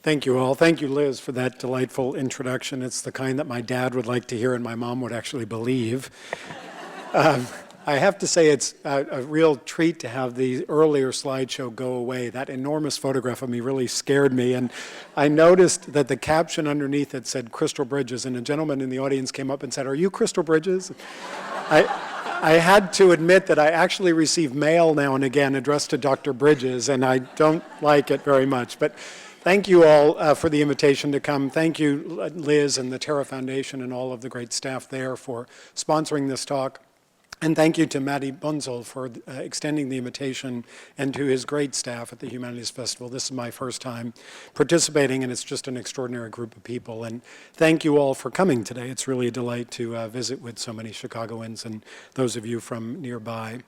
Thank you all. Thank you, Liz, for that delightful introduction. It's the kind that my dad would like to hear and my mom would actually believe. I have to say it's a real treat to have the earlier slideshow go away. That enormous photograph of me really scared me, and I noticed that the caption underneath it said Crystal Bridges, and a gentleman in the audience came up and said, "Are you Crystal Bridges?" I had to admit that I actually receive mail now and again addressed to Dr. Bridges, and I don't like it very much. But thank you all for the invitation to come. Thank you, Liz and the Terra Foundation and all of the great staff there for sponsoring this talk. And thank you to Matty Bunzel for extending the invitation, and to his great staff at the Humanities Festival. This is my first time participating, and it's just an extraordinary group of people. And thank you all for coming today. It's really a delight to visit with so many Chicagoans and those of you from nearby.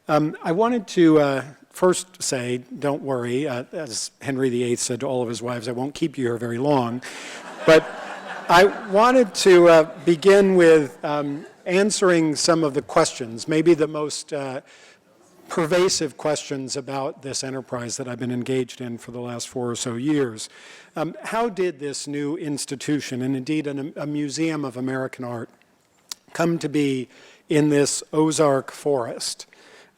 I wanted to first say, don't worry, as Henry VIII said to all of his wives, I won't keep you here very long. But I wanted to begin with answering some of the questions, maybe the most pervasive questions about this enterprise that I've been engaged in for the last 4 or so years. How did this new institution, and indeed a museum of American art, come to be in this Ozark forest?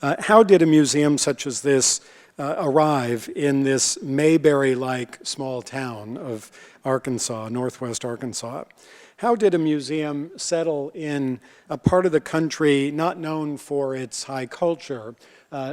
How did a museum such as this arrive in this Mayberry-like small town of Arkansas, northwest Arkansas? How did a museum settle in a part of the country not known for its high culture,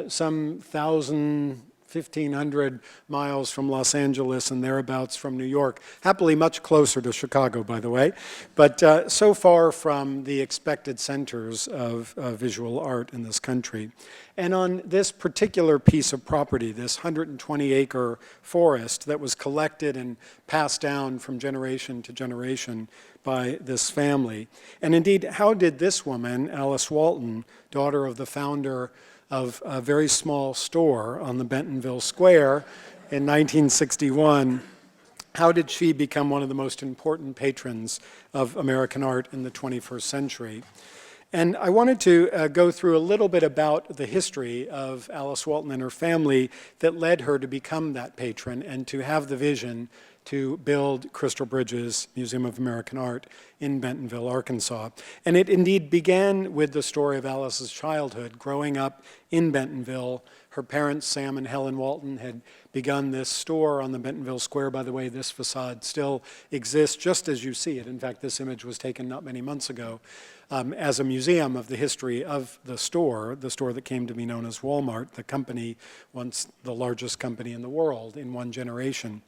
some 1,500 miles from Los Angeles and thereabouts from New York, happily much closer to Chicago, by the way, but so far from the expected centers of visual art in this country? And on this particular piece of property, this 120-acre forest that was collected and passed down from generation to generation by this family. And indeed, how did this woman, Alice Walton, daughter of the founder of a very small store on the Bentonville Square in 1961, how did she become one of the most important patrons of American art in the 21st century? And I wanted to go through a little bit about the history of Alice Walton and her family that led her to become that patron and to have the vision to build Crystal Bridges Museum of American Art in Bentonville, Arkansas. And it indeed began with the story of Alice's childhood, growing up in Bentonville. Her parents, Sam and Helen Walton, had begun this store on the Bentonville Square. By the way, this facade still exists just as you see it. In fact, this image was taken not many months ago as a museum of the history of the store that came to be known as Walmart, the company, once the largest company in the world in one generation.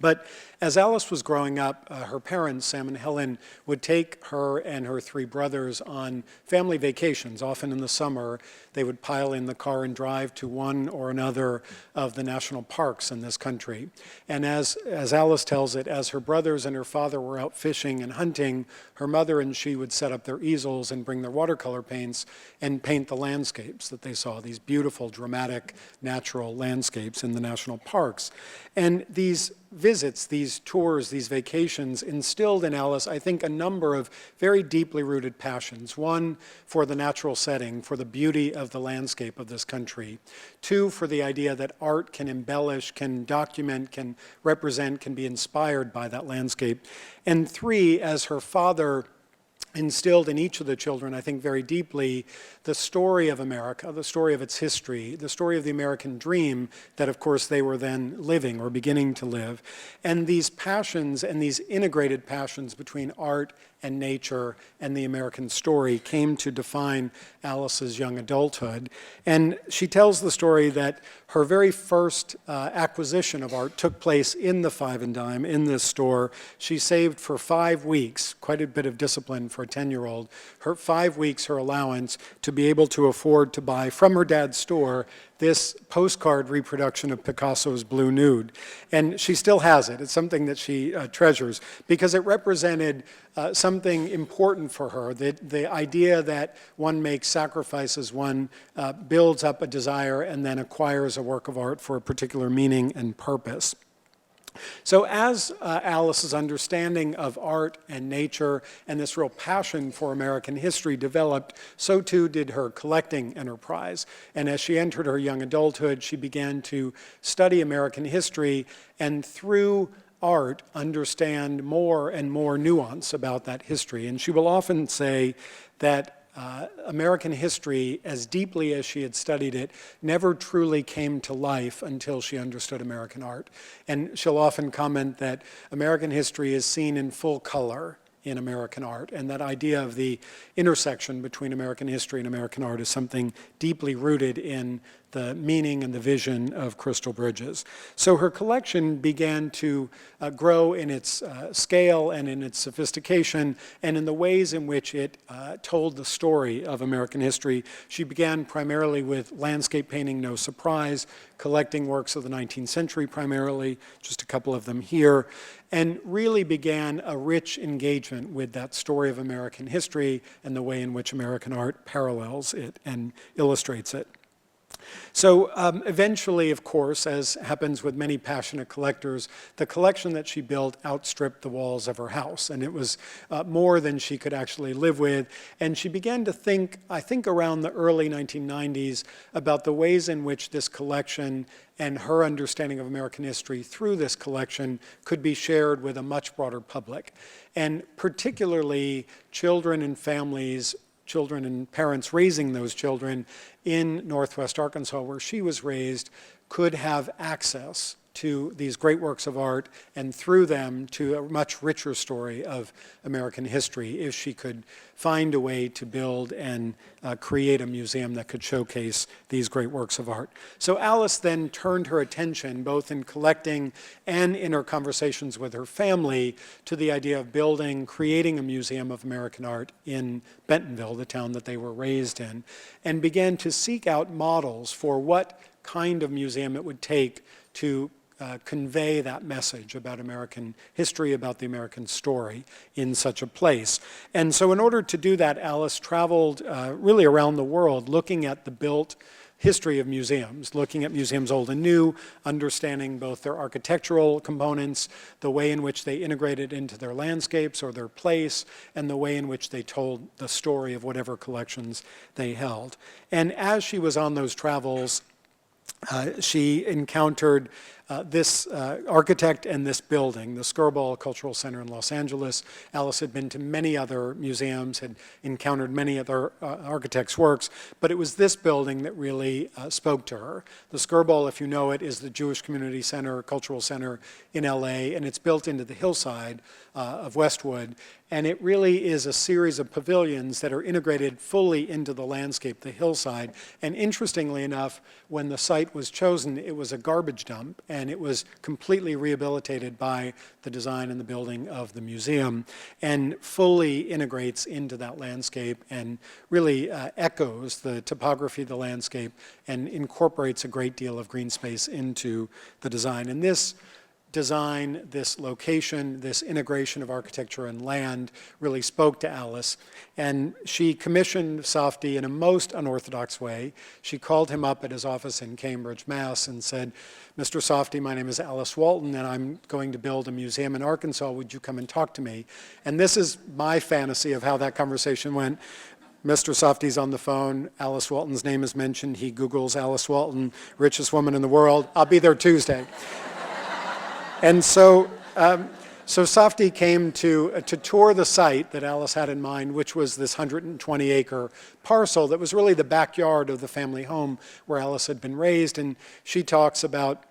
But as Alice was growing up, her parents, Sam and Helen, would take her and her 3 brothers on family vacations. Often in the summer, they would pile in the car and drive to one or another of the national parks in this country. And as Alice tells it, as her brothers and her father were out fishing and hunting, her mother and she would set up their easels and bring their watercolor paints and paint the landscapes that they saw, these beautiful, dramatic, natural landscapes in the national parks. And these visits, these tours, these vacations instilled in Alice, I think, a number of very deeply rooted passions. 1, for the natural setting, for the beauty of the landscape of this country. 2, for the idea that art can embellish, can document, can represent, can be inspired by that landscape. And 3, as her father instilled in each of the children, I think very deeply, the story of America, the story of its history, the story of the American dream that, of course, they were then living or beginning to live. And these passions and these integrated passions between art and nature and the American story came to define Alice's young adulthood. And she tells the story that her very first acquisition of art took place in the Five and Dime, in this store. She saved for 5 weeks, quite a bit of discipline for a 10-year-old, 5 weeks her allowance to be able to afford to buy from her dad's store this postcard reproduction of Picasso's Blue Nude. And she still has it. It's something that she treasures because it represented something important for her, the idea that one makes sacrifices, one builds up a desire and then acquires a work of art for a particular meaning and purpose. So as Alice's understanding of art and nature and this real passion for American history developed, so too did her collecting enterprise. And as she entered her young adulthood, she began to study American history and through art understand more and more nuance about that history. And she will often say that American history, as deeply as she had studied it, never truly came to life until she understood American art. And she'll often comment that American history is seen in full color in American art, and that idea of the intersection between American history and American art is something deeply rooted in the meaning and the vision of Crystal Bridges. So her collection began to grow in its scale and in its sophistication and in the ways in which it told the story of American history. She began primarily with landscape painting, no surprise, collecting works of the 19th century primarily, just a couple of them here, and really began a rich engagement with that story of American history and the way in which American art parallels it and illustrates it. So eventually, of course, as happens with many passionate collectors, the collection that she built outstripped the walls of her house, and it was more than she could actually live with. And she began to think, I think around the early 1990s, about the ways in which this collection and her understanding of American history through this collection could be shared with a much broader public. And particularly children and families, children and parents raising those children in Northwest Arkansas, where she was raised, could have access to these great works of art and through them to a much richer story of American history if she could find a way to build and create a museum that could showcase these great works of art. So Alice then turned her attention, both in collecting and in her conversations with her family, to the idea of building, creating a museum of American art in Bentonville, the town that they were raised in, and began to seek out models for what kind of museum it would take to convey that message about American history, about the American story in such a place. And so in order to do that, Alice traveled really around the world looking at the built history of museums, looking at museums old and new, understanding both their architectural components, the way in which they integrated into their landscapes or their place, and the way in which they told the story of whatever collections they held. And as she was on those travels, she encountered this architect and this building, the Skirball Cultural Center in Los Angeles. Alice had been to many other museums, had encountered many other architects' works, but it was this building that really spoke to her. The Skirball, if you know it, is the Jewish Community Center, Cultural Center in LA, and it's built into the hillside of Westwood. And it really is a series of pavilions that are integrated fully into the landscape, the hillside. And interestingly enough, when the site was chosen, it was a garbage dump, and it was completely rehabilitated by the design and the building of the museum, and fully integrates into that landscape and really echoes the topography of the landscape and incorporates a great deal of green space into the design. And this design, this location, this integration of architecture and land really spoke to Alice. And she commissioned Safdie in a most unorthodox way. She called him up at his office in Cambridge, Mass. and said, "Mr. Safdie, my name is Alice Walton, and I'm going to build a museum in Arkansas. Would you come and talk to me?" And this is my fantasy of how that conversation went. Mr. Safdie's on the phone. Alice Walton's name is mentioned. He Googles Alice Walton, richest woman in the world. I'll be there Tuesday. And so Safdie came to tour the site that Alice had in mind, which was this 120-acre parcel that was really the backyard of the family home where Alice had been raised. And she talks about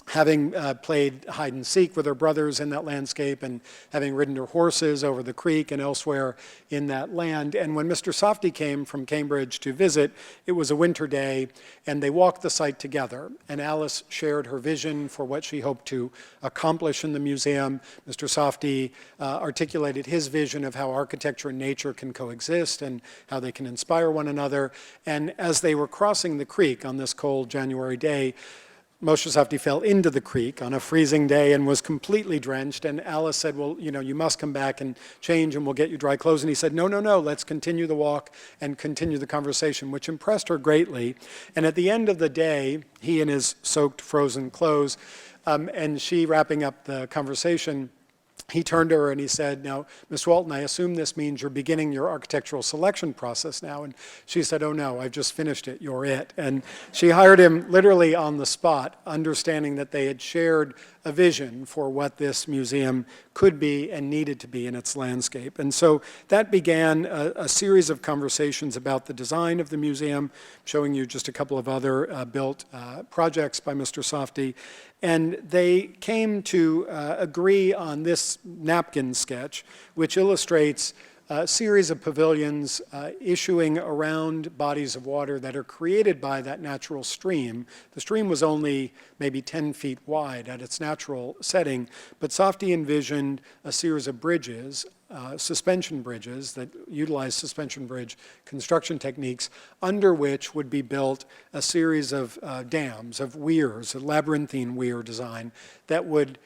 having played hide and seek with her brothers in that landscape and having ridden her horses over the creek and elsewhere in that land. And when Mr. Safdie came from Cambridge to visit, it was a winter day, and they walked the site together. And Alice shared her vision for what she hoped to accomplish in the museum. Mr. Safdie articulated his vision of how architecture and nature can coexist and how they can inspire one another. And as they were crossing the creek on this cold January day, Moshe Safdie fell into the creek on a freezing day and was completely drenched. And Alice said, "Well, you must come back and change and we'll get you dry clothes." And he said, "No, let's continue the walk and continue the conversation," which impressed her greatly. And at the end of the day, he in his soaked, frozen clothes And she, wrapping up the conversation, he turned to her and he said, "Now, Miss Walton, I assume this means you're beginning your architectural selection process now." And she said, "Oh no, I've just finished it, you're it." And she hired him literally on the spot, understanding that they had shared a vision for what this museum could be and needed to be in its landscape. And so that began a series of conversations about the design of the museum, showing you just a couple of other built projects by Mr. Safdie. And they came to agree on this napkin sketch, which illustrates a series of pavilions issuing around bodies of water that are created by that natural stream. The stream was only maybe 10 feet wide at its natural setting, but Safdie envisioned a series of bridges, suspension bridges that utilize suspension bridge construction techniques, under which would be built a series of dams, of weirs, a labyrinthine weir design that would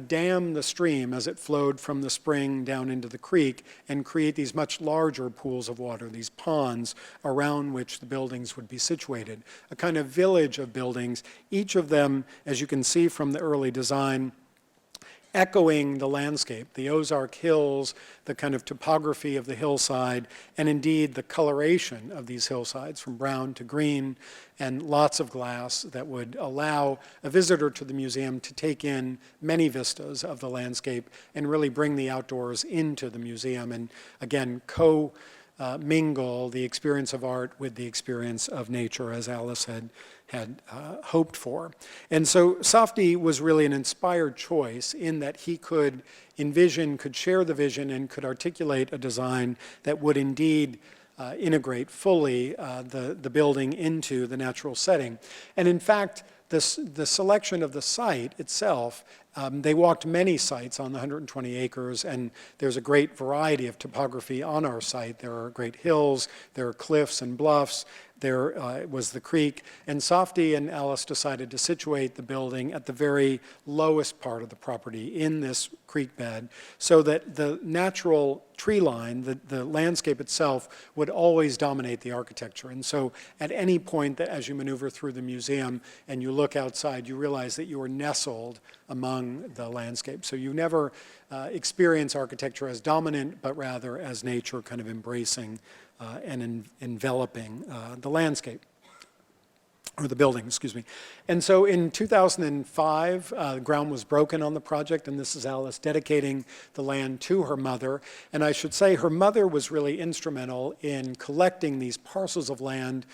dam the stream as it flowed from the spring down into the creek and create these much larger pools of water, these ponds around which the buildings would be situated. A kind of village of buildings, each of them, as you can see from the early design, echoing the landscape, the Ozark Hills, the kind of topography of the hillside, and indeed the coloration of these hillsides from brown to green, and lots of glass that would allow a visitor to the museum to take in many vistas of the landscape and really bring the outdoors into the museum and, again, mingle the experience of art with the experience of nature, as Alice had hoped for. And so Safdie was really an inspired choice in that he could envision, could share the vision, and could articulate a design that would indeed integrate fully the building into the natural setting. And in fact, the selection of the site itself, they walked many sites on the 120 acres, and there's a great variety of topography on our site. There are great hills, there are cliffs and bluffs, there was the creek, and Safdie and Alice decided to situate the building at the very lowest part of the property in this creek bed so that the natural tree line, the landscape itself, would always dominate the architecture. And so at any point that as you maneuver through the museum and you look outside, you realize that you are nestled among the landscape. So you never experience architecture as dominant, but rather as nature kind of embracing and enveloping the landscape, or the building, excuse me. And so in 2005, the ground was broken on the project, and this is Alice dedicating the land to her mother. And I should say her mother was really instrumental in collecting these parcels of land,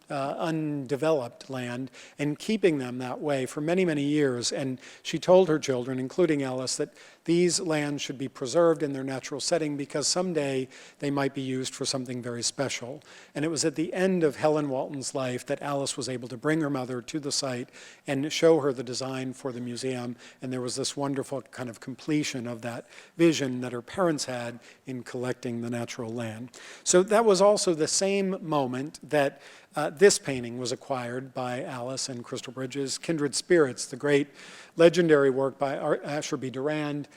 undeveloped land, and keeping them that way for many, many years. And she told her children, including Alice, that these lands should be preserved in their natural setting because someday they might be used for something very special. And it was at the end of Helen Walton's life that Alice was able to bring her mother to the site and show her the design for the museum. And there was this wonderful kind of completion of that vision that her parents had in collecting the natural land. So that was also the same moment that this painting was acquired by Alice and Crystal Bridges, Kindred Spirits, the great legendary work by Asher B. Durand,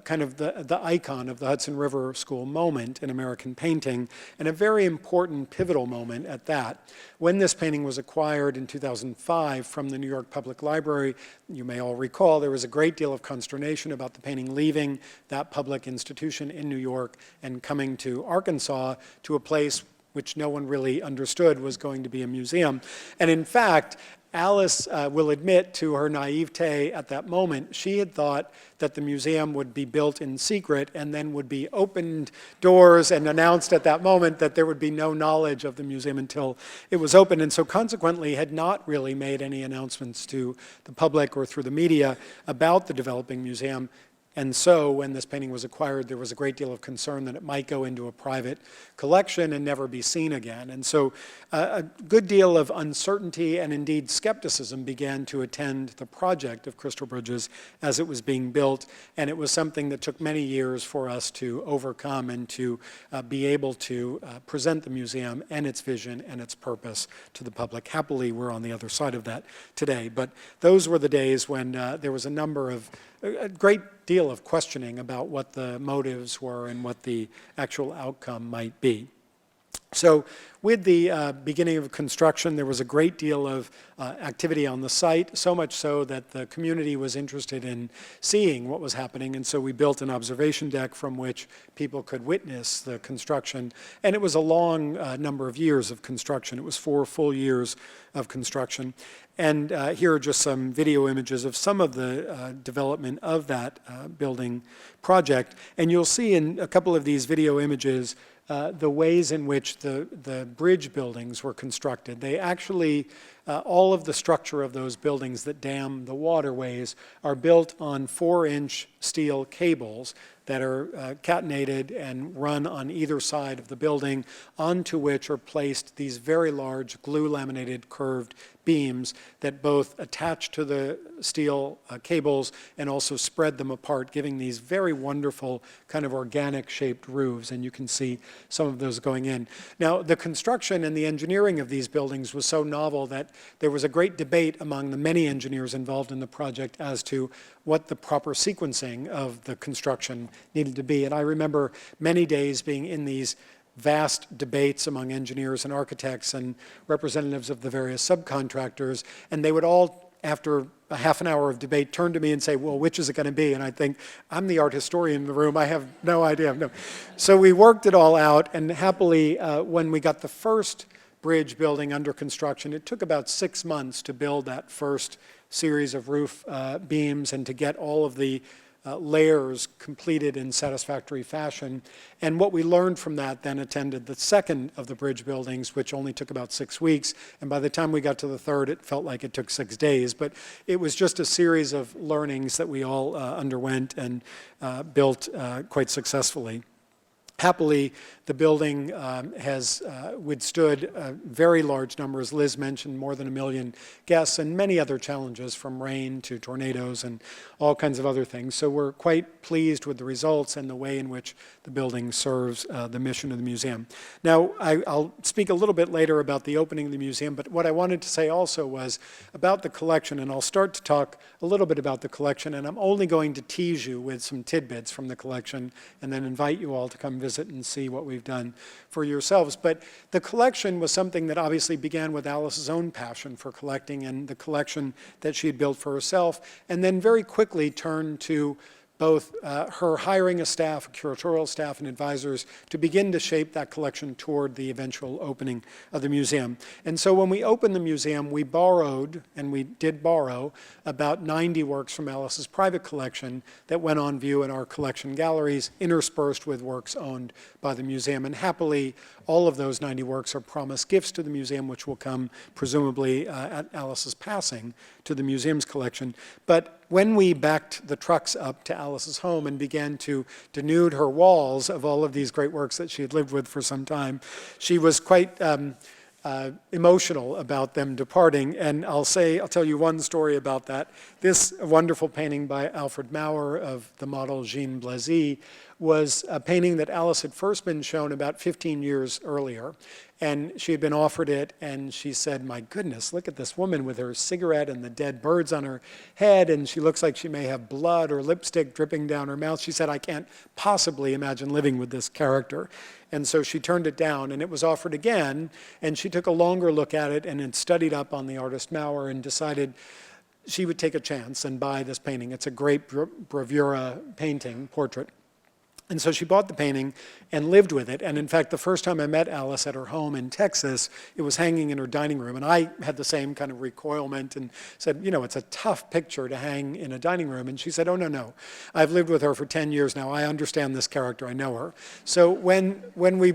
kind of the icon of the Hudson River School moment in American painting, and a very important pivotal moment at that. When this painting was acquired in 2005 from the New York Public Library, you may all recall there was a great deal of consternation about the painting leaving that public institution in New York and coming to Arkansas, to a place which no one really understood was going to be a museum. And in fact, Alice will admit to her naivete at that moment, she had thought that the museum would be built in secret and then would be opened doors and announced at that moment that there would be no knowledge of the museum until it was open, and so consequently had not really made any announcements to the public or through the media about the developing museum. And so when this painting was acquired, there was a great deal of concern that it might go into a private collection and never be seen again. And so a good deal of uncertainty and indeed skepticism began to attend the project of Crystal Bridges as it was being built. And it was something that took many years for us to overcome and to be able to present the museum and its vision and its purpose to the public. Happily, we're on the other side of that today. But those were the days when there was a great deal of questioning about what the motives were and what the actual outcome might be. So with the beginning of construction, there was a great deal of activity on the site, so much so that the community was interested in seeing what was happening, and so we built an observation deck from which people could witness the construction. And it was a long number of years of construction. It was 4 full years of construction. And here are just some video images of some of the development of that building project. And you'll see in a couple of these video images the ways in which the bridge buildings were constructed. They actually, all of the structure of those buildings that dam the waterways are built on 4-inch steel cables that are catenated and run on either side of the building, onto which are placed these very large glue-laminated curved beams that both attach to the steel cables and also spread them apart, giving these very wonderful kind of organic-shaped roofs, and you can see some of those going in. Now, the construction and the engineering of these buildings was so novel that there was a great debate among the many engineers involved in the project as to what the proper sequencing of the construction needed to be. And I remember many days being in these vast debates among engineers and architects and representatives of the various subcontractors, and they would all, after a half an hour of debate, turn to me and say, well, which is it going to be? And I think, I'm the art historian in the room, I have no idea. No. So we worked it all out, and happily, when we got the first bridge building under construction, it took about 6 months to build that first series of roof beams and to get all of the layers completed in satisfactory fashion. And what we learned from that then attended the second of the bridge buildings, which only took about 6 weeks. And by the time we got to the third, it felt like it took 6 days. But it was just a series of learnings that we all underwent and built quite successfully. Happily, the building has withstood very large numbers. Liz mentioned more than 1 million guests and many other challenges, from rain to tornadoes and all kinds of other things. So we're quite pleased with the results and the way in which the building serves the mission of the museum. Now, I'll speak a little bit later about the opening of the museum, but what I wanted to say also was about the collection, and I'll start to talk a little bit about the collection, and I'm only going to tease you with some tidbits from the collection and then invite you all to come visit and see what we've done for yourselves. But the collection was something that obviously began with Alice's own passion for collecting and the collection that she had built for herself, and then very quickly turned to both her hiring a staff, a curatorial staff and advisors, to begin to shape that collection toward the eventual opening of the museum. And so when we opened the museum, we borrowed, and we did borrow, about 90 works from Alice's private collection that went on view in our collection galleries, interspersed with works owned by the museum. And happily, all of those 90 works are promised gifts to the museum, which will come presumably at Alice's passing to the museum's collection. But when we backed the trucks up to Alice's home and began to denude her walls of all of these great works that she had lived with for some time, she was quite emotional about them departing. And I'll tell you one story about that. This wonderful painting by Alfred Maurer of the model Jean Blazy was a painting that Alice had first been shown about 15 years earlier. And she had been offered it, and she said, my goodness, look at this woman with her cigarette and the dead birds on her head, and she looks like she may have blood or lipstick dripping down her mouth. She said, I can't possibly imagine living with this character. And so she turned it down, and it was offered again, and she took a longer look at it and had studied up on the artist Maurer and decided she would take a chance and buy this painting. It's a great bravura painting, portrait. And so she bought the painting and lived with it. And in fact, the first time I met Alice at her home in Texas, it was hanging in her dining room. And I had the same kind of recoilment and said, you know, it's a tough picture to hang in a dining room. And she said, oh, no. I've lived with her for 10 years now. I understand this character. I know her. So when we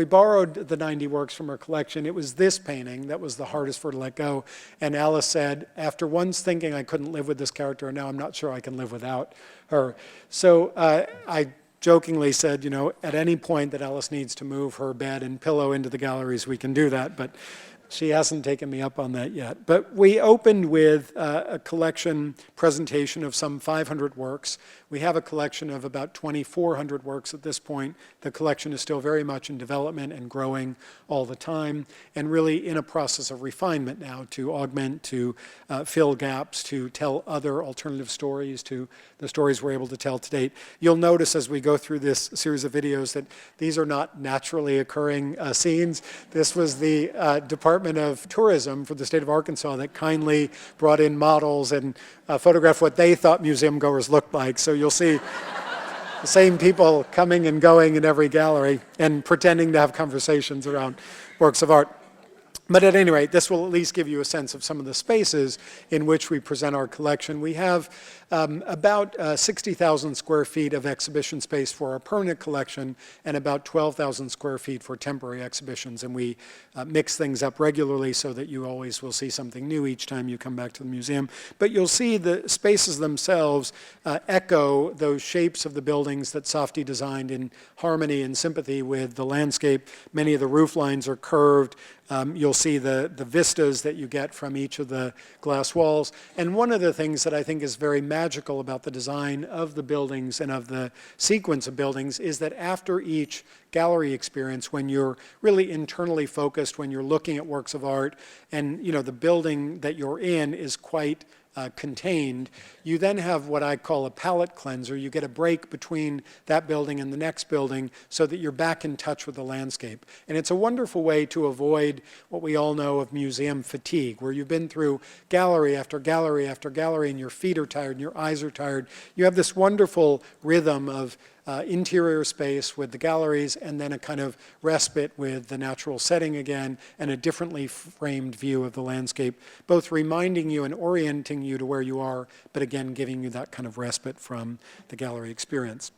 borrowed the 90 works from her collection, it was this painting that was the hardest for her to let go. And Alice said, after once thinking I couldn't live with this character, now I'm not sure I can live without her. So I jokingly said, you know, at any point that Alice needs to move her bed and pillow into the galleries, we can do that. But She hasn't taken me up on that yet. But we opened with a collection presentation of some 500 works. We have a collection of about 2,400 works at this point. The collection is still very much in development and growing all the time, and really in a process of refinement now to augment, to fill gaps, to tell other alternative stories to the stories we're able to tell to date. You'll notice as we go through this series of videos that these are not naturally occurring scenes. This was the Department of Tourism for the state of Arkansas that kindly brought in models and photographed what they thought museum goers looked like. So you'll see the same people coming and going in every gallery and pretending to have conversations around works of art. But at any rate, this will at least give you a sense of some of the spaces in which we present our collection. We have about 60,000 square feet of exhibition space for our permanent collection and about 12,000 square feet for temporary exhibitions. And we mix things up regularly so that you always will see something new each time you come back to the museum. But you'll see the spaces themselves echo those shapes of the buildings that Safdie designed in harmony and sympathy with the landscape. Many of the roof lines are curved. You'll see the vistas that you get from each of the glass walls. And one of the things that I think is very magical about the design of the buildings and of the sequence of buildings is that after each gallery experience, when you're really internally focused, when you're looking at works of art, and the building that you're in is quite contained, you then have what I call a palette cleanser. You get a break between that building and the next building so that you're back in touch with the landscape. And it's a wonderful way to avoid what we all know of museum fatigue, where you've been through gallery after gallery after gallery and your feet are tired and your eyes are tired. You have this wonderful rhythm of interior space with the galleries and then a kind of respite with the natural setting again and a differently framed view of the landscape, both reminding you and orienting you to where you are, but again giving you that kind of respite from the gallery experience.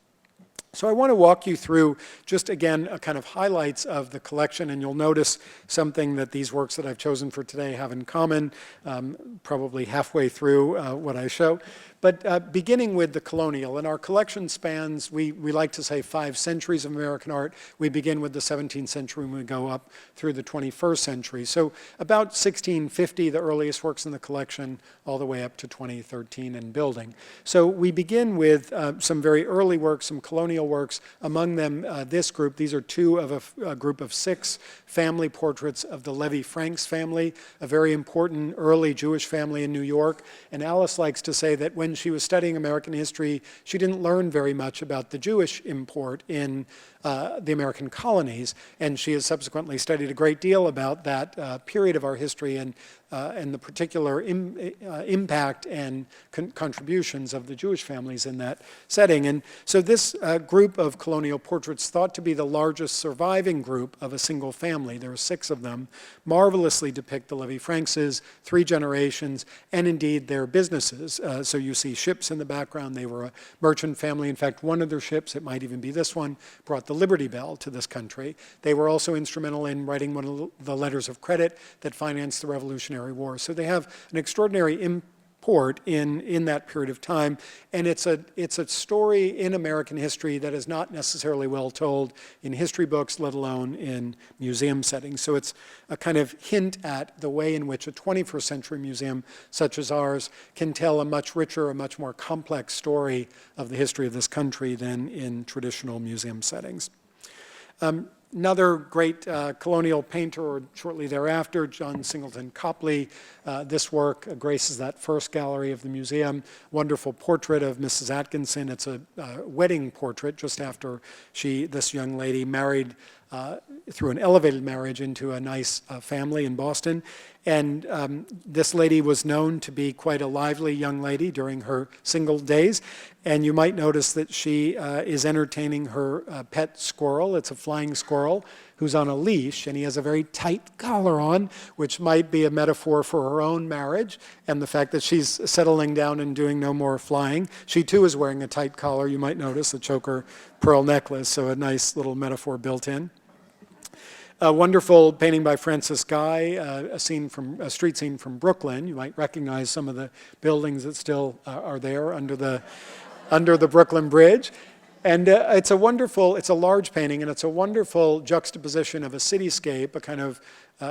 So I want to walk you through just again a kind of highlights of the collection, and you'll notice something that these works that I've chosen for today have in common, probably halfway through what I show. But beginning with the colonial, and our collection spans, we like to say 5 centuries of American art. We begin with the 17th century and we go up through the 21st century. So about 1650, the earliest works in the collection, all the way up to 2013 and building. So we begin with some very early works, some colonial works. Among them, this group, these are 2 of a group of 6 family portraits of the Levy-Franks family, a very important early Jewish family in New York. And Alice likes to say that when she was studying American history, she didn't learn very much about the Jewish import in the American colonies, and she has subsequently studied a great deal about that period of our history and the particular impact and contributions of the Jewish families in that setting. And so this group of colonial portraits, thought to be the largest surviving group of a single family, there are 6 of them, marvelously depict the Levy-Frankses, 3 generations, and indeed their businesses. So you see ships in the background. They were a merchant family. In fact, one of their ships, it might even be this one, brought the Liberty Bell to this country. They were also instrumental in writing one of the letters of credit that financed the Revolutionary War. So they have an extraordinary import in that period of time, and it's a story in American history that is not necessarily well told in history books, let alone in museum settings. So it's a kind of hint at the way in which a 21st century museum such as ours can tell a much richer, a much more complex story of the history of this country than in traditional museum settings. Another great colonial painter, or shortly thereafter, John Singleton Copley. This work graces that first gallery of the museum. Wonderful portrait of Mrs. Atkinson. It's a wedding portrait just after this young lady married through an elevated marriage into a nice family in Boston. And this lady was known to be quite a lively young lady during her single days. And you might notice that she is entertaining her pet squirrel. It's a flying squirrel who's on a leash, and he has a very tight collar on, which might be a metaphor for her own marriage and the fact that she's settling down and doing no more flying. She too is wearing a tight collar, you might notice, a choker pearl necklace, so a nice little metaphor built in. A wonderful painting by Francis Guy, a street scene from Brooklyn. You might recognize some of the buildings that still are there under the Brooklyn Bridge. And it's a large painting, and it's a wonderful juxtaposition of a cityscape, a kind of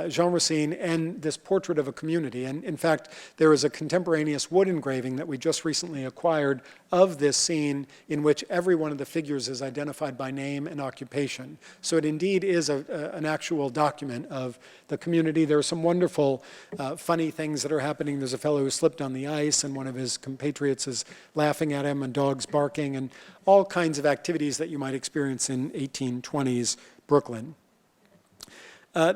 genre scene, and this portrait of a community. And in fact, there is a contemporaneous wood engraving that we just recently acquired of this scene in which every one of the figures is identified by name and occupation. So it indeed is an actual document of the community. There are some wonderful, funny things that are happening. There's a fellow who slipped on the ice, and one of his compatriots is laughing at him, and dogs barking, and all kinds of activities that you might experience in 1820s Brooklyn.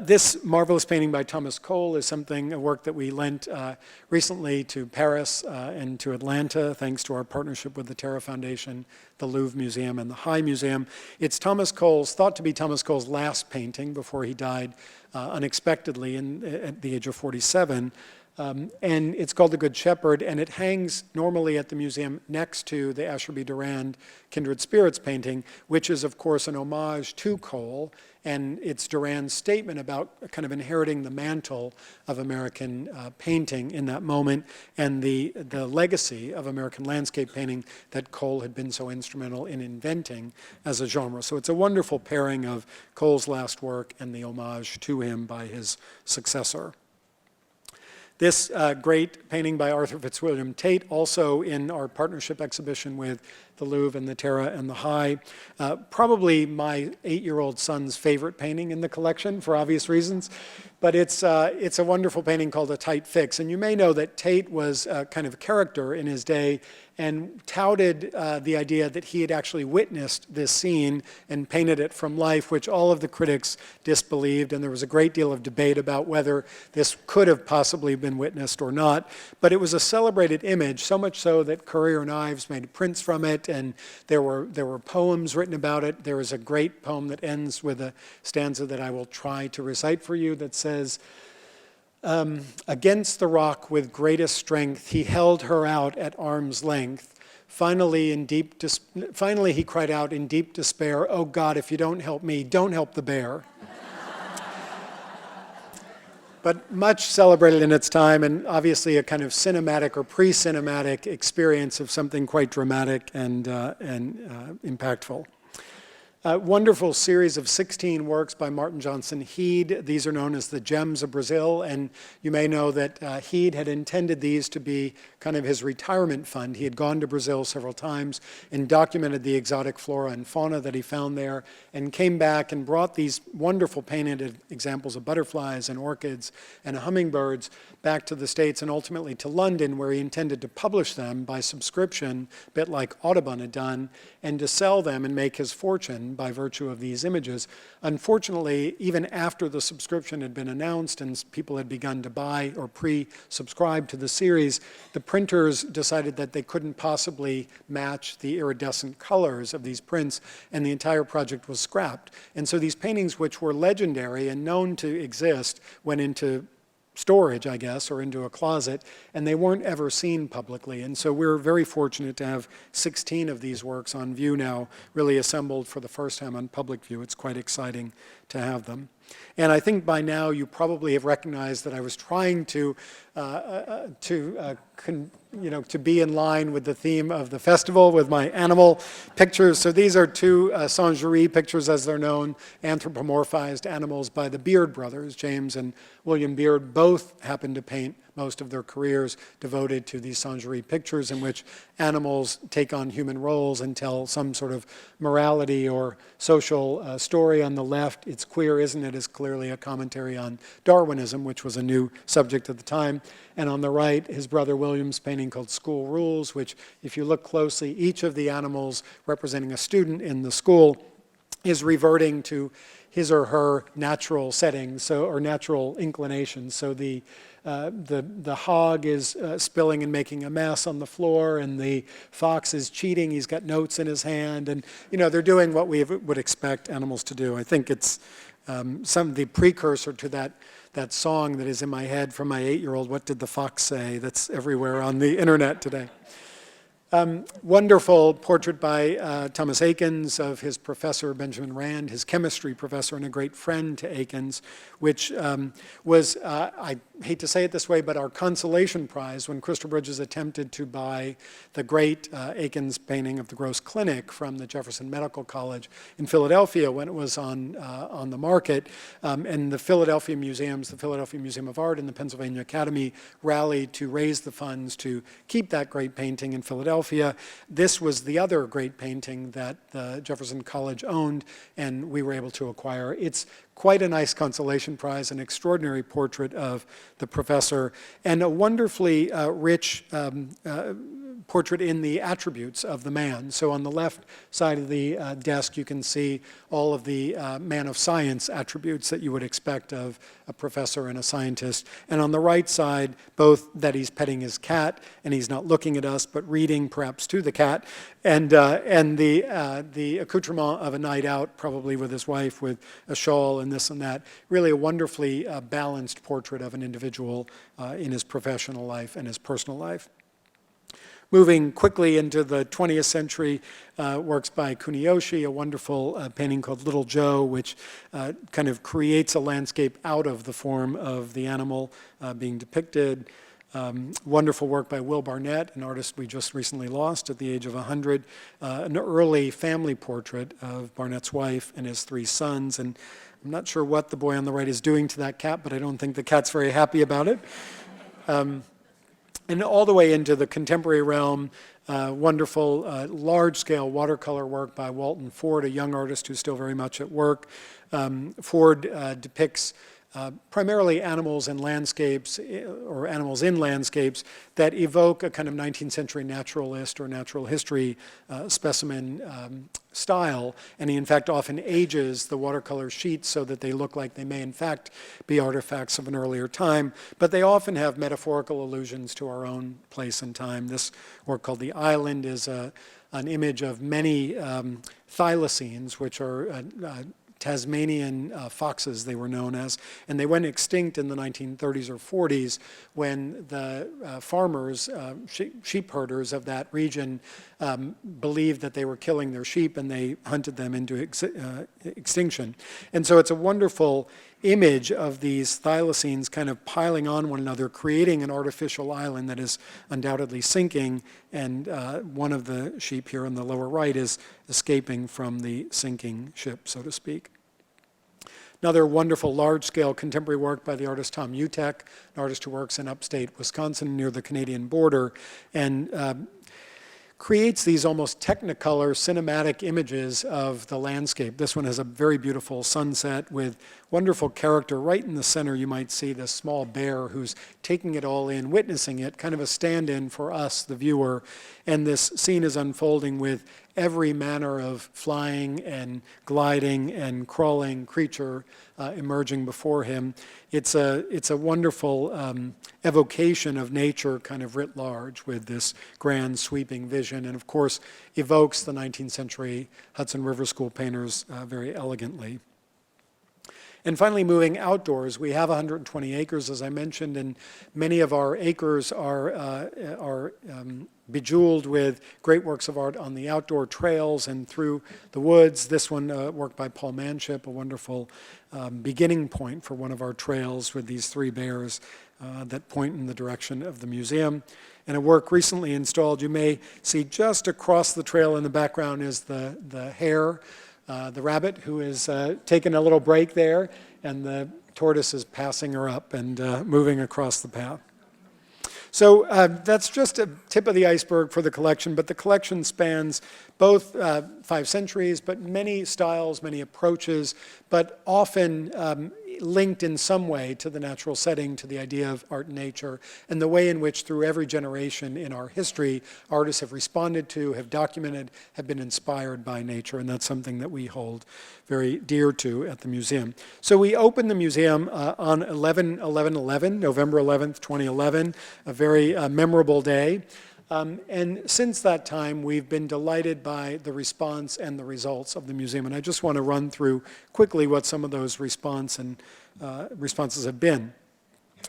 This marvelous painting by Thomas Cole is a work that we lent recently to Paris and to Atlanta, thanks to our partnership with the Terra Foundation, the Louvre Museum, and the High Museum. It's thought to be Thomas Cole's last painting before he died unexpectedly at the age of 47. And it's called The Good Shepherd, and it hangs normally at the museum next to the Asher B. Durand Kindred Spirits painting, which is, of course, an homage to Cole, and it's Durand's statement about kind of inheriting the mantle of American painting in that moment, and the legacy of American landscape painting that Cole had been so instrumental in inventing as a genre. So it's a wonderful pairing of Cole's last work and the homage to him by his successor. This great painting by Arthur Fitzwilliam Tate, also in our partnership exhibition with the Louvre and the Terra and the High. Probably my 8-year-old son's favorite painting in the collection for obvious reasons. But it's a wonderful painting called A Tight Fix. And you may know that Tate was kind of a character in his day and touted the idea that he had actually witnessed this scene and painted it from life, which all of the critics disbelieved, and there was a great deal of debate about whether this could have possibly been witnessed or not. But it was a celebrated image, so much so that Currier and Ives made prints from it, and there were poems written about it. There is a great poem that ends with a stanza that I will try to recite for you that says, against the rock with greatest strength, he held her out at arm's length. Finally, he cried out in deep despair, "Oh God, if you don't help me, don't help the bear." But much celebrated in its time, and obviously a kind of cinematic or pre-cinematic experience of something quite dramatic and impactful. A wonderful series of 16 works by Martin Johnson Heed. These are known as the Gems of Brazil, and you may know that Heed had intended these to be kind of his retirement fund. He had gone to Brazil several times and documented the exotic flora and fauna that he found there, and came back and brought these wonderful painted examples of butterflies and orchids and hummingbirds back to the States and ultimately to London, where he intended to publish them by subscription, a bit like Audubon had done, and to sell them and make his fortune by virtue of these images. Unfortunately, even after the subscription had been announced and people had begun to buy or pre-subscribe to the series, the printers decided that they couldn't possibly match the iridescent colors of these prints, and the entire project was scrapped. And so these paintings, which were legendary and known to exist, went into storage, I guess, or into a closet, and they weren't ever seen publicly. And so we're very fortunate to have 16 of these works on view now, really assembled for the first time on public view. It's quite exciting to have them. And I think by now you probably have recognized that I was trying to be in line with the theme of the festival with my animal pictures. So these are two Singerie pictures, as they're known, anthropomorphized animals by the Beard brothers, James and William Beard. Both happened to paint most of their careers devoted to these Singerie pictures in which animals take on human roles and tell some sort of morality or social story. On the left, It's Queer, Isn't It?, is clearly a commentary on Darwinism, which was a new subject at the time. And on the right, his brother William's painting called School Rules, which, if you look closely, each of the animals representing a student in the school is reverting to his or her natural settings, or natural inclinations. So the hog is spilling and making a mess on the floor, and the fox is cheating. He's got notes in his hand, and they're doing what we would expect animals to do. I think it's the precursor to that song that is in my head from my 8-year-old, What Did the Fox Say? That's everywhere on the internet today. Wonderful portrait by Thomas Eakins of his professor Benjamin Rand, his chemistry professor and a great friend to Eakins, which was, I hate to say it this way, but our consolation prize when Crystal Bridges attempted to buy the great Eakins painting of the Gross Clinic from the Jefferson Medical College in Philadelphia when it was on the market. And the Philadelphia museums, the Philadelphia Museum of Art and the Pennsylvania Academy rallied to raise the funds to keep that great painting in Philadelphia. This was the other great painting that the Jefferson College owned, and we were able to acquire. It's quite a nice consolation prize, an extraordinary portrait of the professor, and a wonderfully rich portrait in the attributes of the man. So on the left side of the desk, you can see all of the man of science attributes that you would expect of a professor and a scientist. And on the right side, both that he's petting his cat and he's not looking at us, but reading perhaps to the cat, and the accoutrement of a night out, probably with his wife, with a shawl and this and that. Really a wonderfully balanced portrait of an individual in his professional life and his personal life. Moving quickly into the 20th century, works by Kuniyoshi, a wonderful painting called Little Joe, which kind of creates a landscape out of the form of the animal being depicted. Wonderful work by Will Barnett, an artist we just recently lost at the age of 100. An early family portrait of Barnett's wife and his 3 sons. And I'm not sure what the boy on the right is doing to that cat, but I don't think the cat's very happy about it. And all the way into the contemporary realm, wonderful large-scale watercolor work by Walton Ford, a young artist who's still very much at work. Ford depicts primarily animals and landscapes, or animals in landscapes, that evoke a kind of 19th century naturalist or natural history specimen style. And he in fact often ages the watercolor sheets so that they look like they may in fact be artifacts of an earlier time, but they often have metaphorical allusions to our own place and time. This work called The Island is an image of many thylacines, which are Tasmanian foxes, they were known as, and they went extinct in the 1930s or 40s when the farmers, sheep herders of that region believed that they were killing their sheep and they hunted them into extinction. And so it's a wonderful image of these thylacines kind of piling on one another, creating an artificial island that is undoubtedly sinking, and one of the sheep here on the lower right is escaping from the sinking ship, so to speak. Another wonderful large-scale contemporary work by the artist Tom Utek, an artist who works in upstate Wisconsin near the Canadian border, and creates these almost technicolor cinematic images of the landscape. This one has a very beautiful sunset with wonderful character. Right in the center you might see this small bear who's taking it all in, witnessing it, kind of a stand-in for us, the viewer. And this scene is unfolding with every manner of flying and gliding and crawling creature emerging before him. It's a wonderful evocation of nature kind of writ large with this grand sweeping vision, and of course evokes the 19th century Hudson River School painters very elegantly. And finally, moving outdoors, we have 120 acres, as I mentioned, and many of our acres are bejeweled with great works of art on the outdoor trails and through the woods. This one, work by Paul Manship, a wonderful beginning point for one of our trails with these 3 bears that point in the direction of the museum. And a work recently installed, you may see just across the trail in the background is the hare, the rabbit, who is taking a little break there, and the tortoise is passing her up and moving across the path. So that's just a tip of the iceberg for the collection, but the collection spans both 5 centuries, but many styles, many approaches, but often linked in some way to the natural setting, to the idea of art and nature, and the way in which through every generation in our history, artists have responded to, have documented, have been inspired by nature, and that's something that we hold very dear to at the museum. So we opened the museum on 11/11/11, November 11th, 2011, a very memorable day. And since that time, we've been delighted by the response and the results of the museum. And I just want to run through quickly what some of those responses have been.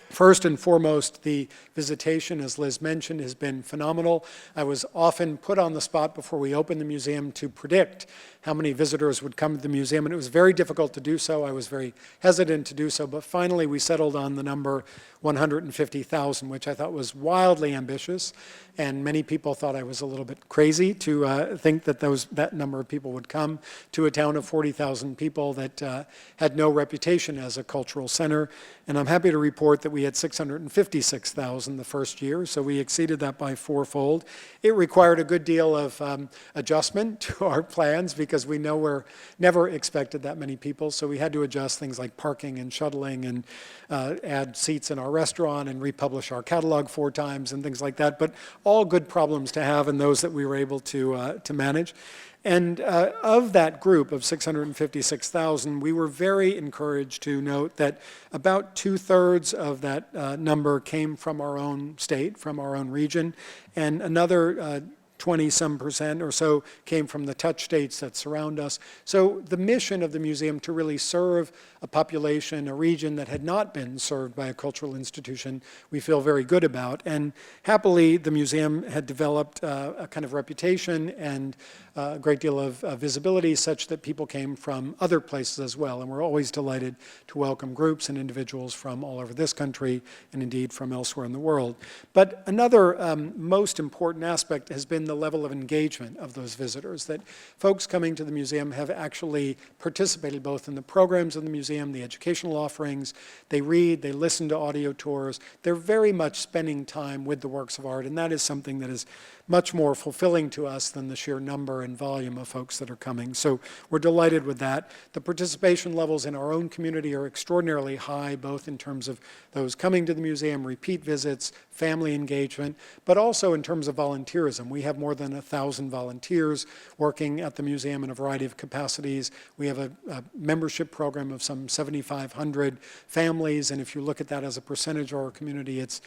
First and foremost, the visitation, as Liz mentioned, has been phenomenal. I was often put on the spot before we opened the museum to predict how many visitors would come to the museum, and it was very difficult to do so. I was very hesitant to do so, but finally we settled on the number 150,000, which I thought was wildly ambitious, and many people thought I was a little bit crazy to think that that number of people would come to a town of 40,000 people that had no reputation as a cultural center. And I'm happy to report that we had 656,000 the first year, so we exceeded that by fourfold. It required a good deal of adjustment to our plans because we nowhere never expected that many people, so we had to adjust things like parking and shuttling and add seats in our restaurant and republish our catalog 4 times and things like that, but all good problems to have and those that we were able to manage. And of that group of 656,000, we were very encouraged to note that about 2/3 of that number came from our own state, from our own region, and another 20-some% or so came from the touch states that surround us. So the mission of the museum to really serve a population, a region that had not been served by a cultural institution, we feel very good about. And happily, the museum had developed a kind of reputation and a great deal of visibility such that people came from other places as well. And we're always delighted to welcome groups and individuals from all over this country and indeed from elsewhere in the world. But another most important aspect has been the level of engagement of those visitors, that folks coming to the museum have actually participated both in the programs of the museum, the educational offerings, they read, they listen to audio tours, they're very much spending time with the works of art, and that is something that is much more fulfilling to us than the sheer number and volume of folks that are coming. So we're delighted with that. The participation levels in our own community are extraordinarily high, both in terms of those coming to the museum, repeat visits, family engagement, but also in terms of volunteerism. We have more than 1,000 volunteers working at the museum in a variety of capacities. We have a membership program of some 7,500 families, and if you look at that as a percentage of our community, it's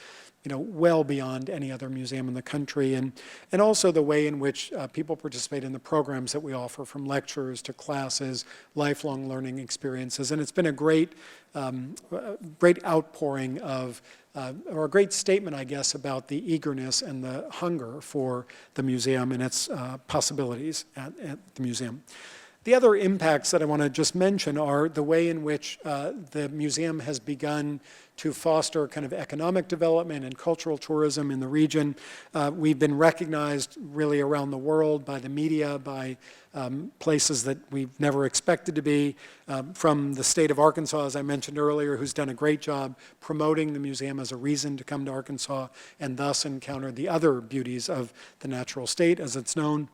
well beyond any other museum in the country, and also the way in which people participate in the programs that we offer, from lectures to classes, lifelong learning experiences, and it's been a great outpouring of, or a great statement, I guess, about the eagerness and the hunger for the museum and its possibilities at the museum. The other impacts that I want to just mention are the way in which the museum has begun to foster kind of economic development and cultural tourism in the region. We've been recognized really around the world by the media, by places that we've never expected to be, from the state of Arkansas, as I mentioned earlier, who's done a great job promoting the museum as a reason to come to Arkansas and thus encounter the other beauties of the natural state as it's known,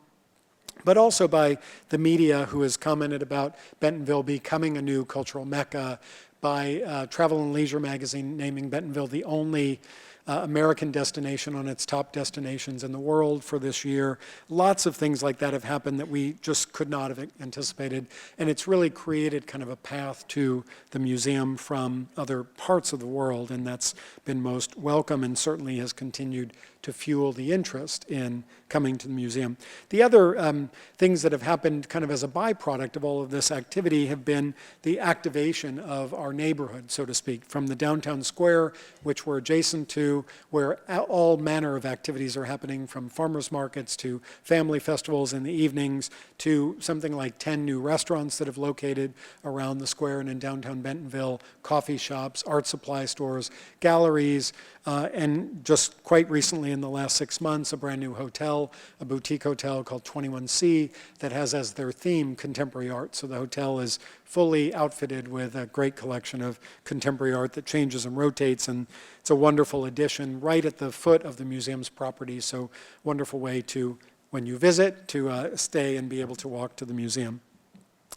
but also by the media, who has commented about Bentonville becoming a new cultural mecca, by Travel and Leisure magazine naming Bentonville the only American destination on its top destinations in the world for this year. Lots of things like that have happened that we just could not have anticipated, and it's really created kind of a path to the museum from other parts of the world, and that's been most welcome and certainly has continued to fuel the interest in coming to the museum. The other things that have happened kind of as a byproduct of all of this activity have been the activation of our neighborhood, so to speak, from the downtown square, which we're adjacent to, where all manner of activities are happening, from farmers markets to family festivals in the evenings to something like 10 new restaurants that have located around the square and in downtown Bentonville, coffee shops, art supply stores, galleries, and just quite recently in the last 6 months, a brand new hotel, a boutique hotel called 21C that has as their theme contemporary art. So the hotel is fully outfitted with a great collection of contemporary art that changes and rotates, and it's a wonderful addition right at the foot of the museum's property. So wonderful way to, when you visit, to stay and be able to walk to the museum.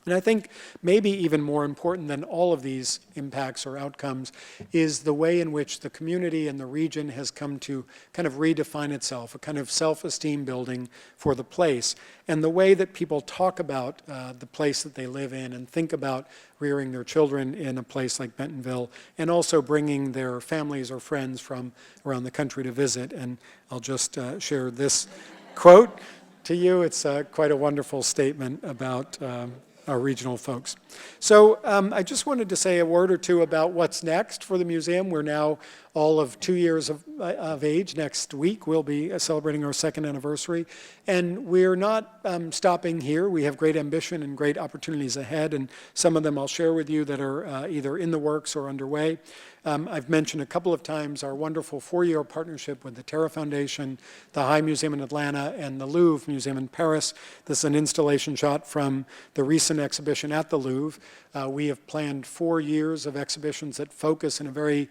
And I think maybe even more important than all of these impacts or outcomes is the way in which the community and the region has come to kind of redefine itself, a kind of self-esteem building for the place, and the way that people talk about the place that they live in and think about rearing their children in a place like Bentonville, and also bringing their families or friends from around the country to visit. And I'll just share this quote to you. It's quite a wonderful statement about our regional folks. So I just wanted to say a word or two about what's next for the museum. We're now all of 2 years of age. Next week we'll be celebrating our second anniversary. And we're not stopping here. We have great ambition and great opportunities ahead, and some of them I'll share with you that are either in the works or underway. I've mentioned a couple of times our wonderful 4-year partnership with the Terra Foundation, the High Museum in Atlanta, and the Louvre Museum in Paris. This is an installation shot from the recent exhibition at the Louvre. We have planned 4 years of exhibitions that focus in a very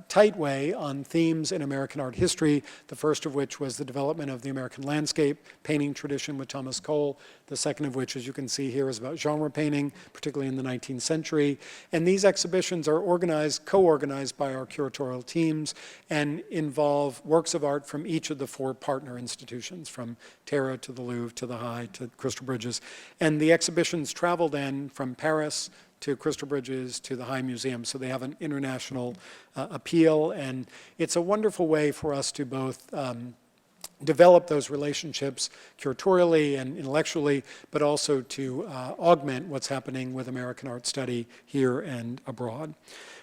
tight way on themes in American art history, the first of which was the development of the American landscape painting tradition with Thomas Cole. The second of which, as you can see here, is about genre painting, particularly in the 19th century. And these exhibitions are organized, co-organized by our curatorial teams and involve works of art from each of the 4 partner institutions, from Terra to the Louvre to the High to Crystal Bridges. And the exhibitions travel then from Paris to Crystal Bridges to the High Museum, so they have an international appeal, and it's a wonderful way for us to both develop those relationships curatorially and intellectually, but also to augment what's happening with American art study here and abroad.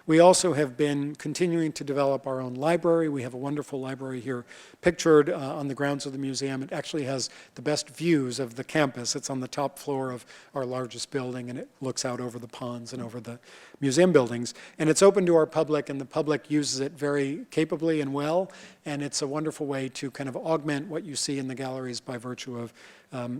We also have been continuing to develop our own library. We have a wonderful library here pictured on the grounds of the museum. It actually has the best views of the campus. It's on the top floor of our largest building, and it looks out over the ponds and over the museum buildings. And it's open to our public, and the public uses it very capably and well. And it's a wonderful way to kind of augment what you see in the galleries by virtue of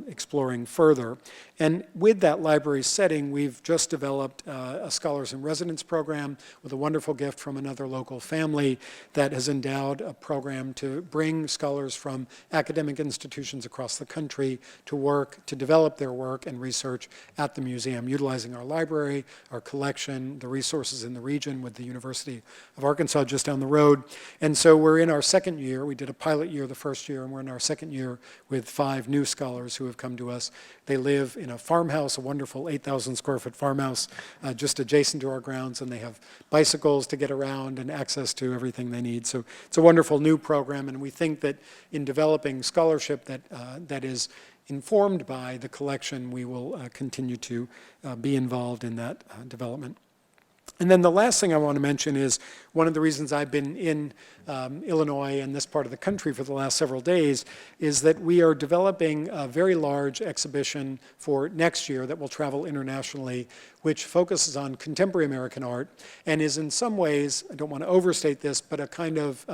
exploring further. And with that library setting, we've just developed a Scholars in Residence program with a wonderful gift from another local family that has endowed a program to bring scholars from academic institutions across the country to work, to develop their work and research at the museum, utilizing our library, our collection, the resources in the region with the University of Arkansas just down the road. And so we're in our second year. We did a pilot year the first year, and we're in our second year with 5 new scholars who have come to us. They live in a farmhouse, a wonderful 8,000 square foot farmhouse just adjacent to our grounds, and they have bicycles to get around and access to everything they need. So it's a wonderful new program, and we think that in developing scholarship that is informed by the collection, we will continue to be involved in that development. And then the last thing I want to mention is one of the reasons I've been in Illinois and this part of the country for the last several days is that we are developing a very large exhibition for next year that will travel internationally, which focuses on contemporary American art and is in some ways, I don't want to overstate this, but a kind of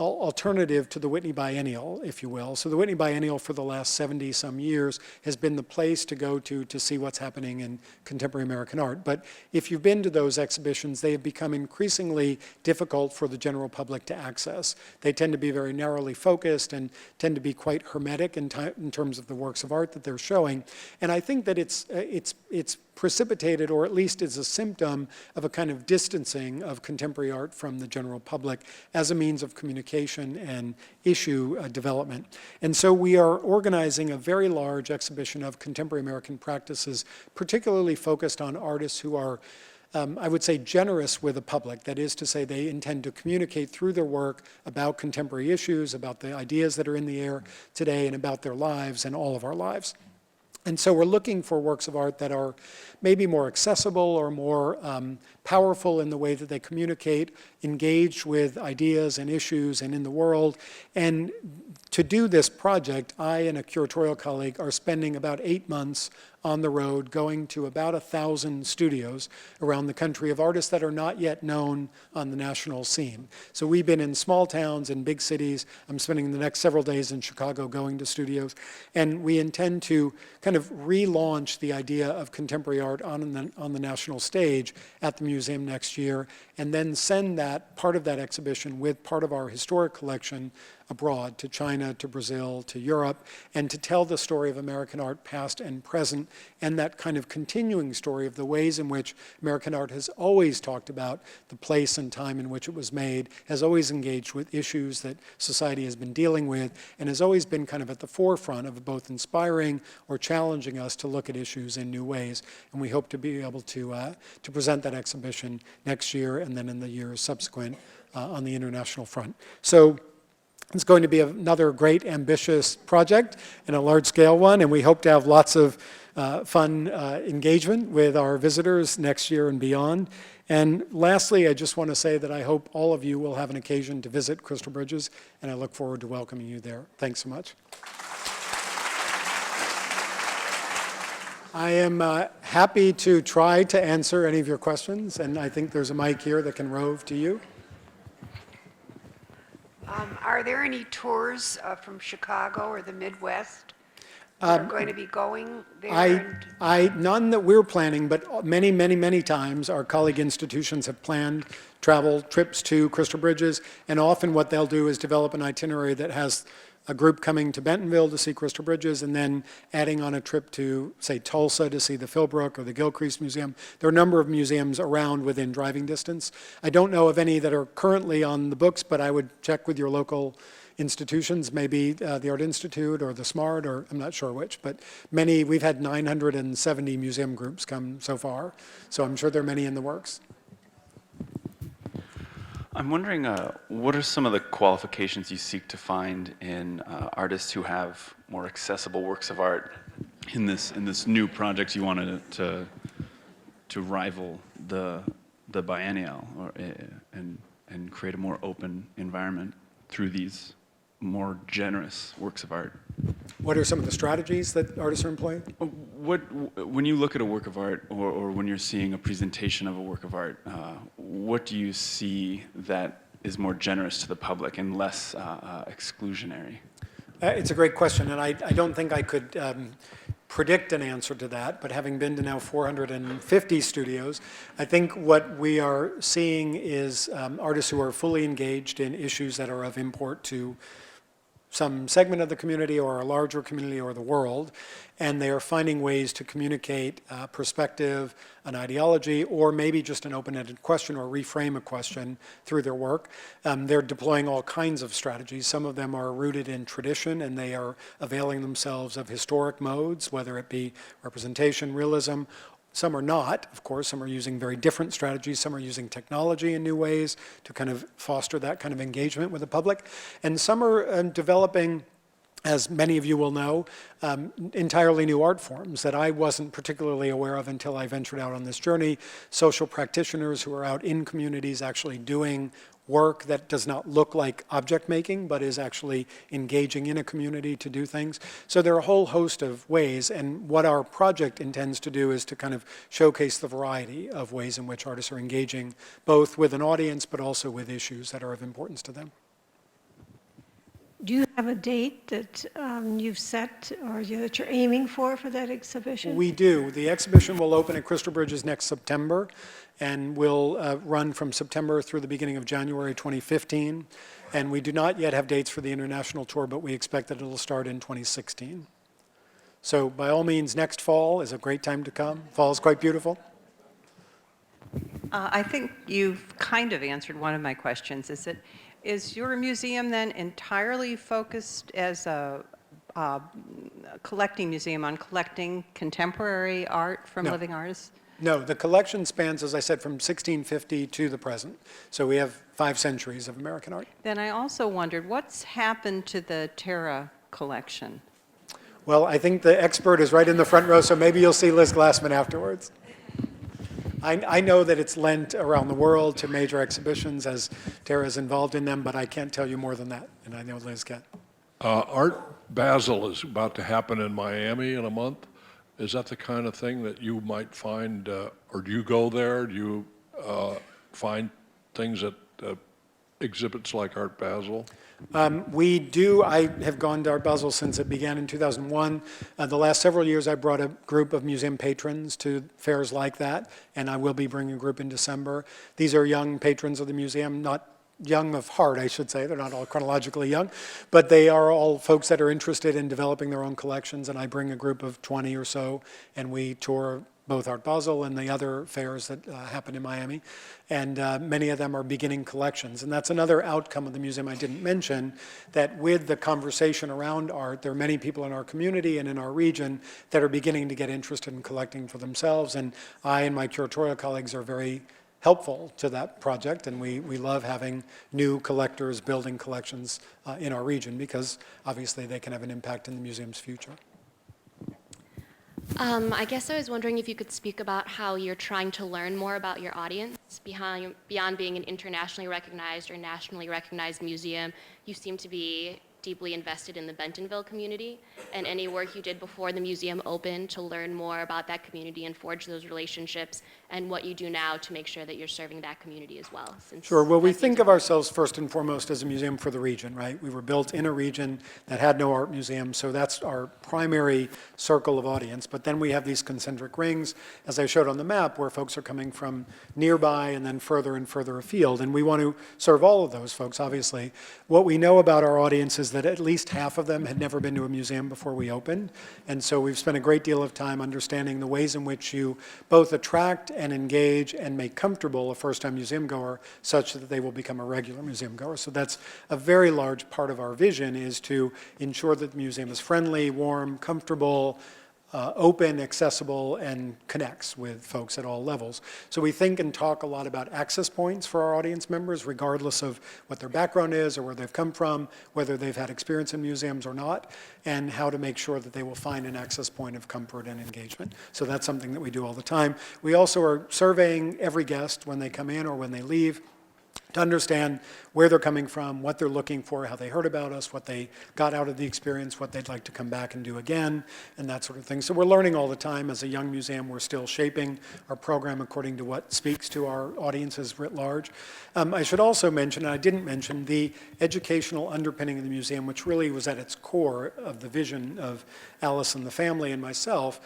alternative to the Whitney Biennial, if you will. So the Whitney Biennial for the last 70-some years has been the place to go to see what's happening in contemporary American art. But if you've been to those exhibitions, they have become increasingly difficult for the general public to access. They tend to be very narrowly focused and tend to be quite hermetic in terms of the works of art that they're showing. And I think that it's precipitated, or at least is a symptom of a kind of distancing of contemporary art from the general public as a means of communication and issue development. And so we are organizing a very large exhibition of contemporary American practices, particularly focused on artists who are I would say generous with the public. That is to say, they intend to communicate through their work about contemporary issues, about the ideas that are in the air today, and about their lives and all of our lives. And so we're looking for works of art that are maybe more accessible or more powerful in the way that they communicate, engaged with ideas and issues and in the world. And to do this project, I and a curatorial colleague are spending about 8 months on the road, going to about 1,000 studios around the country of artists that are not yet known on the national scene. So we've been in small towns and big cities. I'm spending the next several days in Chicago going to studios. And we intend to kind of relaunch the idea of contemporary art on the national stage at the museum next year, and then send that part of that exhibition with part of our historic collection abroad, to China, to Brazil, to Europe, and to tell the story of American art past and present, and that kind of continuing story of the ways in which American art has always talked about the place and time in which it was made, has always engaged with issues that society has been dealing with, and has always been kind of at the forefront of both inspiring or challenging us to look at issues in new ways. And we hope to be able to present that exhibition next year and then in the years subsequent on the international front. So It's going to be another great, ambitious project and a large-scale one, and we hope to have lots of fun engagement with our visitors next year and beyond. And lastly, I just want to say that I hope all of you will have an occasion to visit Crystal Bridges, and I look forward to welcoming you there. Thanks so much. I am happy to try to answer any of your questions, and I think there's a mic here that can rove to you. Are there any tours from Chicago or the Midwest that are going to be going there? None that we're planning, but many, many, many times our colleague institutions have planned travel trips to Crystal Bridges, and often what they'll do is develop an itinerary that has a group coming to Bentonville to see Crystal Bridges and then adding on a trip to, say, Tulsa to see the Philbrook or the Gilcrease Museum. There are a number of museums around within driving distance. I don't know of any that are currently on the books, but I would check with your local institutions, maybe the Art Institute or the SMART, or I'm not sure which, but many, we've had 970 museum groups come so far, so I'm sure there are many in the works. I'm wondering, what are some of the qualifications you seek to find in artists who have more accessible works of art in this new project you wanted to rival the biennial, and create a more open environment through these more generous works of art? What are some of the strategies that artists are employing? When you look at a work of art, or when you're seeing a presentation of a work of art, what do you see that is more generous to the public and less exclusionary? It's a great question, and I don't think I could predict an answer to that, but having been to now 450 studios, I think what we are seeing is artists who are fully engaged in issues that are of import to some segment of the community or a larger community or the world, and they are finding ways to communicate perspective, an ideology, or maybe just an open-ended question or reframe a question through their work. They're deploying all kinds of strategies. Some of them are rooted in tradition, and they are availing themselves of historic modes, whether it be representation, realism. Some are not, of course. Some are using very different strategies. Some are using technology in new ways to kind of foster that kind of engagement with the public. And some are developing, as many of you will know, entirely new art forms that I wasn't particularly aware of until I ventured out on this journey. Social practitioners who are out in communities actually doing work that does not look like object making, but is actually engaging in a community to do things. So there are a whole host of ways, and what our project intends to do is to kind of showcase the variety of ways in which artists are engaging, both with an audience, but also with issues that are of importance to them. Do you have a date that you've set or that you're aiming for that exhibition? We do. The exhibition will open at Crystal Bridges next September and will run from September through the beginning of January 2015. And we do not yet have dates for the international tour, but we expect that it'll start in 2016. So by all means, next fall is a great time to come. Fall is quite beautiful. I think you've kind of answered one of my questions. Is your museum then entirely focused as a collecting museum on collecting contemporary art from living artists? No, the collection spans, as I said, from 1650 to the present. So we have 5 centuries of American art. Then I also wondered, what's happened to the Terra collection? Well, I think the expert is right in the front row, so maybe you'll see Liz Glassman afterwards. I know that it's lent around the world to major exhibitions as Terra is involved in them, but I can't tell you more than that, and I know Liz can. Art Basel is about to happen in Miami in a month. Is that the kind of thing that you might find, or do you go there? Do you find things at exhibits like Art Basel? We do. I have gone to Art Basel since it began in 2001. The last several years, I brought a group of museum patrons to fairs like that, and I will be bringing a group in December. These are young patrons of the museum, not young of heart, I should say. They're not all chronologically young, but they are all folks that are interested in developing their own collections, and I bring a group of 20 or so, and we tour both Art Basel and the other fairs that happen in Miami. And many of them are beginning collections. And that's another outcome of the museum I didn't mention, that with the conversation around art, there are many people in our community and in our region that are beginning to get interested in collecting for themselves. And I and my curatorial colleagues are very helpful to that project, and we love having new collectors building collections in our region because obviously they can have an impact in the museum's future. I guess I was wondering if you could speak about how you're trying to learn more about your audience beyond being an internationally recognized or nationally recognized museum. You seem to be deeply invested in the Bentonville community, and any work you did before the museum opened to learn more about that community and forge those relationships, and what you do now to make sure that you're serving that community as well. Sure. Well, we think of ourselves first and foremost as a museum for the region, right? We were built in a region that had no art museum, so that's our primary circle of audience. But then we have these concentric rings, as I showed on the map, where folks are coming from nearby and then further and further afield. And we want to serve all of those folks, obviously. What we know about our audience is that at least half of them had never been to a museum before we opened. And so we've spent a great deal of time understanding the ways in which you both attract and engage and make comfortable a first-time museum goer such that they will become a regular museum goer. So that's a very large part of our vision, is to ensure that the museum is friendly, warm, comfortable, open, accessible, and connects with folks at all levels. So we think and talk a lot about access points for our audience members, regardless of what their background is or where they've come from, whether they've had experience in museums or not, and how to make sure that they will find an access point of comfort and engagement. So that's something that we do all the time. We also are surveying every guest when they come in or when they leave, to understand where they're coming from, what they're looking for, how they heard about us, what they got out of the experience, what they'd like to come back and do again, and that sort of thing. So we're learning all the time. As a young museum, we're still shaping our program according to what speaks to our audiences writ large. I should also mention, and I didn't mention, the educational underpinning of the museum, which really was at its core of the vision of Alice and the family and myself,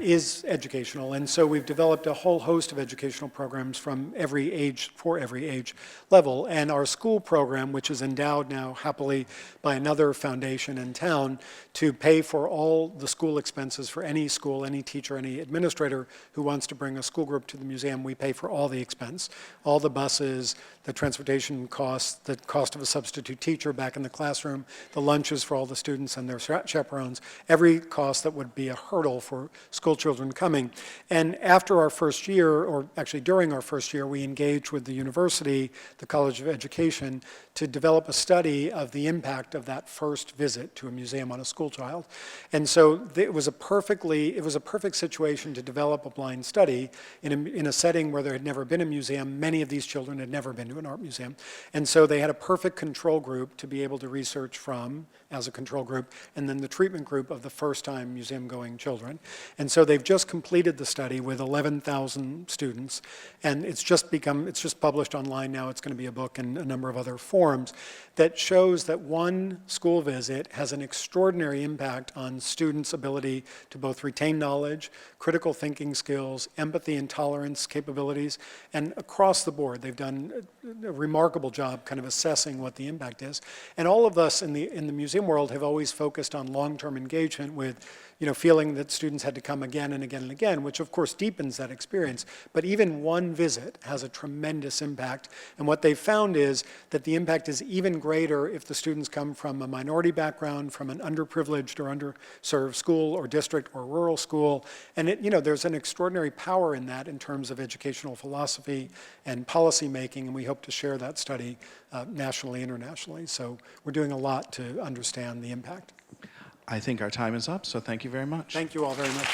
is educational. And so we've developed a whole host of educational programs from every age, for every age level. And our school program, which is endowed now happily by another foundation in town to pay for all the school expenses for any school, any teacher, any administrator who wants to bring a school group to the museum, we pay for all the expense, all the buses, the transportation costs, the cost of a substitute teacher back in the classroom, the lunches for all the students and their chaperones, every cost that would be a hurdle for school children coming. And after our first year, or actually during our first year, we engaged with the university, the College of Education, to develop a study of the impact of that first visit to a museum on a school child. And so it was a perfect situation to develop a blind study in a setting where there had never been a museum. Many of these children had never been to an art museum. And so they had a perfect control group to be able to research from as a control group, and then the treatment group of the first-time museum-going children. And so they've just completed the study with 11,000 students, and it's just published online now. It's going to be a book and a number of other forms that shows that one school visit has an extraordinary impact on students' ability to both retain knowledge, critical thinking skills, empathy and tolerance capabilities, and across the board, they've done a remarkable job kind of assessing what the impact is. And all of us in the museum world have always focused on long-term engagement with, feeling that students had to come again and again and again, which of course deepens that experience. But even one visit has a tremendous impact. And what they've found is that the impact is even greater if the students come from a minority background, from an underprivileged or underserved school or district or rural school. And there's an extraordinary power in that in terms of educational philosophy and policy making, and we hope to share that study nationally, internationally. So we're doing a lot to understand the impact. I think our time is up, so thank you very much. Thank you all very much.